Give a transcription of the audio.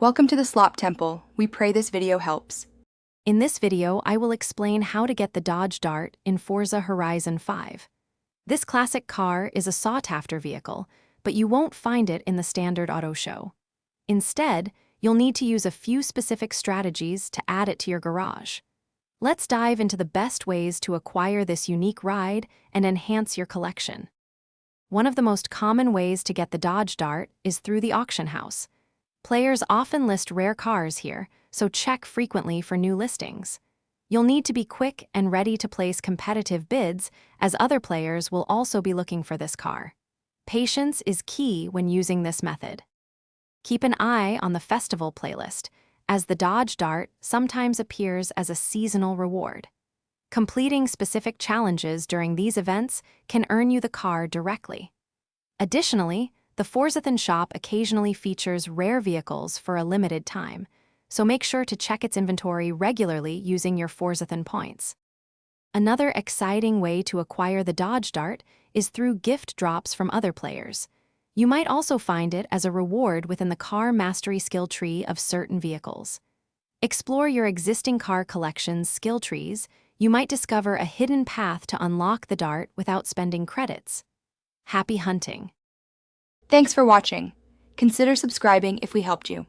Welcome to the Slop Temple. We pray this video helps. In this video, I will explain how to get the Dodge Dart in Forza Horizon 5. This classic car is a sought-after vehicle, but you won't find it in the standard auto show. Instead, you'll need to use a few specific strategies to add it to your garage. Let's dive into the best ways to acquire this unique ride and enhance your collection. One of the most common ways to get the Dodge Dart is through the auction house. Players often list rare cars here, so check frequently for new listings. You'll need to be quick and ready to place competitive bids, as other players will also be looking for this car. Patience is key when using this method. Keep an eye on the festival playlist, as the Dodge Dart sometimes appears as a seasonal reward. Completing specific challenges during these events can earn you the car directly. Additionally, the Forzathon shop occasionally features rare vehicles for a limited time, so make sure to check its inventory regularly using your Forzathon points. Another exciting way to acquire the Dodge Dart is through gift drops from other players. You might also find it as a reward within the car mastery skill tree of certain vehicles. Explore your existing car collection's skill trees. You might discover a hidden path to unlock the Dart without spending credits. Happy hunting! Thanks for watching. Consider subscribing if we helped you.